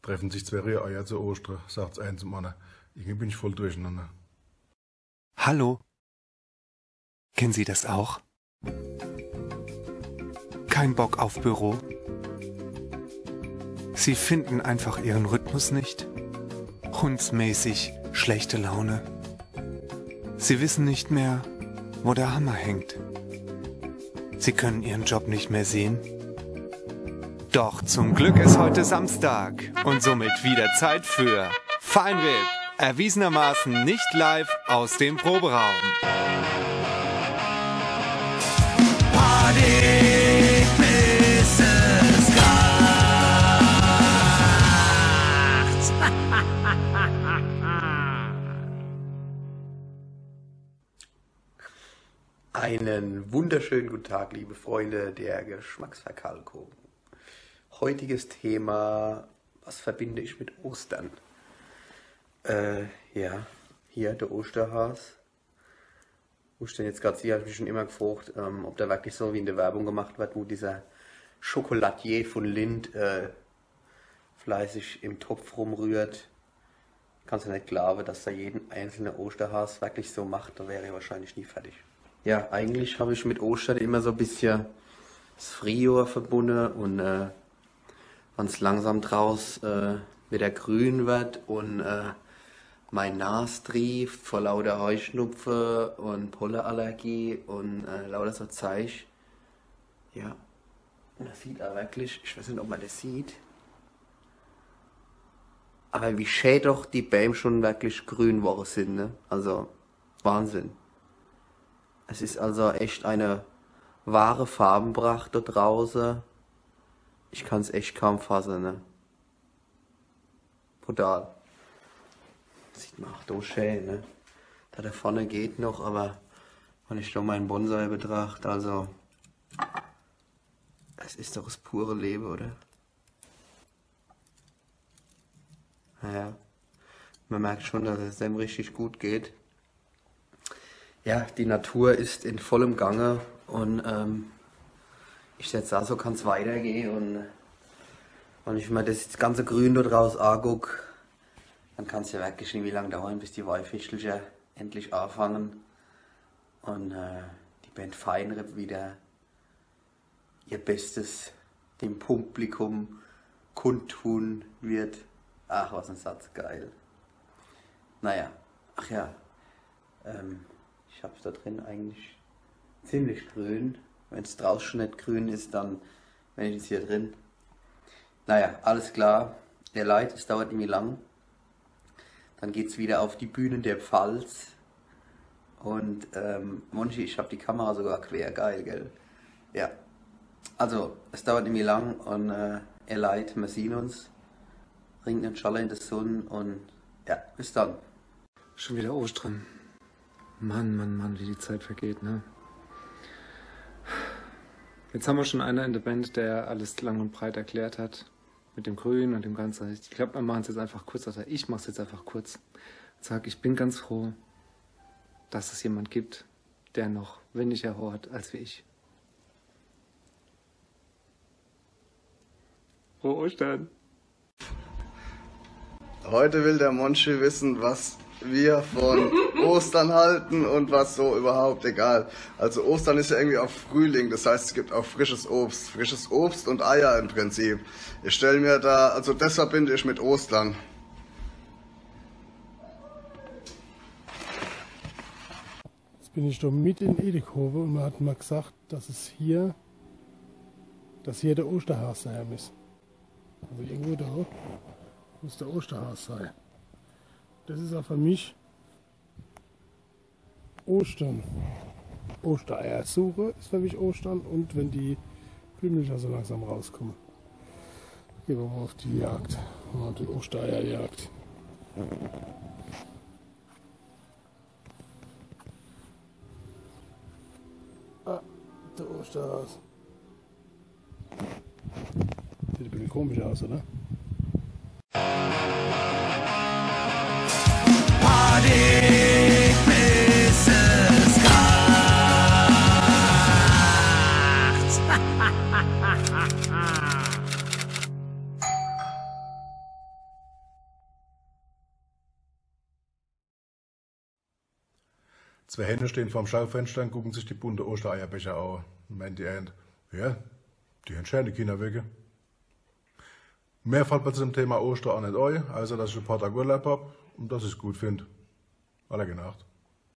Treffen sich zwei Rühreier zu Ostern, sagt's ein zum anderen. Irgendwie bin ich voll durcheinander. Hallo. Kennen Sie das auch? Kein Bock auf Büro? Sie finden einfach Ihren Rhythmus nicht? Hundsmäßig schlechte Laune? Sie wissen nicht mehr, wo der Hammer hängt? Sie können Ihren Job nicht mehr sehen? Doch zum Glück ist heute Samstag und somit wieder Zeit für Feinripp, erwiesenermaßen nicht live aus dem Proberaum. Party, bis es kracht. Einen wunderschönen guten Tag, liebe Freunde der Geschmacksverkalkung. Heutiges Thema, was verbinde ich mit Ostern? Ja, hier der Osterhas. Wo ich denn jetzt gerade sehe, habe ich mich schon immer gefragt, ob da wirklich so wie in der Werbung gemacht wird, wo dieser Chocolatier von Lindt fleißig im Topf rumrührt. Kannst du nicht glauben, dass da jeden einzelnen Osterhas wirklich so macht, da wäre er wahrscheinlich nie fertig. Ja, eigentlich habe ich mit Ostern immer so ein bisschen das Frühjahr verbunden und wenn es langsam draus wieder grün wird und mein Nas trieft vor lauter Heuschnupfen und Pollenallergie und lauter so Zeug. Ja, und das sieht auch wirklich, ich weiß nicht, ob man das sieht, aber wie schön doch die Bäume schon wirklich grün geworden sind, ne? Also Wahnsinn. Es ist also echt eine wahre Farbenpracht da draußen. Ich kann es echt kaum fassen, ne? Brutal. Sieht man auch da schön, ne? Da vorne geht noch, aber wenn ich da meinen Bonsai betrachte, also es ist doch das pure Leben, oder? Naja, man merkt schon, dass es dem richtig gut geht. Ja, die Natur ist in vollem Gange und ich jetzt also kann es weitergehen und wenn ich mir das ganze Grün da draus angucke, dann kann es ja wirklich nicht wie lange dauern, bis die Walfischelchen endlich anfangen und die Band Feinripp wieder ihr Bestes dem Publikum kundtun wird. Ach, was ein Satz, geil. Naja, ach ja, ich habe es da drin eigentlich ziemlich grün. Wenn es draußen schon nicht grün ist, dann bin ich jetzt hier drin. Naja, alles klar. Der Leid, es dauert irgendwie lang. Dann geht es wieder auf die Bühnen der Pfalz. Und Monchi, ich habe die Kamera sogar quer. Geil, gell? Ja. Also, es dauert irgendwie lang und ihr Leid, wir sehen uns. Ringt einen Schaller in der Sonne und ja, bis dann. Schon wieder Ostern. Mann, wie die Zeit vergeht, ne? Jetzt haben wir schon einer in der Band, der alles lang und breit erklärt hat. Mit dem Grün und dem Ganzen. Ich glaube, wir machen es jetzt einfach kurz. Also ich mache es jetzt einfach kurz. Ich sage, ich bin ganz froh, dass es jemand gibt, der noch weniger hört als wie ich. Frohe Ostern! Heute will der Monchi wissen, was wir von Ostern halten und was so überhaupt egal. Also Ostern ist ja irgendwie auch Frühling, das heißt es gibt auch frisches Obst und Eier im Prinzip. Ich stelle mir da, also das verbinde ich mit Ostern. Jetzt bin ich da mit in Edekhofe und man hat mal gesagt, dass hier der Osterhas sein muss. Also irgendwo da muss der Osterhas sein. Das ist auch für mich Ostern. Ostereier suche ist für mich Ostern und wenn die Blümchen so langsam rauskommen. Gehen wir mal auf die Jagd. Mal die Ostereierjagd. Ah, der Osterhas. Sieht ein bisschen komisch aus, oder? Party, bis es kracht. 2 Hände stehen vorm Schaufenster und gucken sich die bunte Ostereierbecher an. Meint die Ant, ja, die entscheiden die Kinder weg. Mehr fällt mir zu dem Thema Ostern auch nicht ein, also dass ich ein paar Tage Urlaub habe und dass ich es gut finde. Alle Nacht.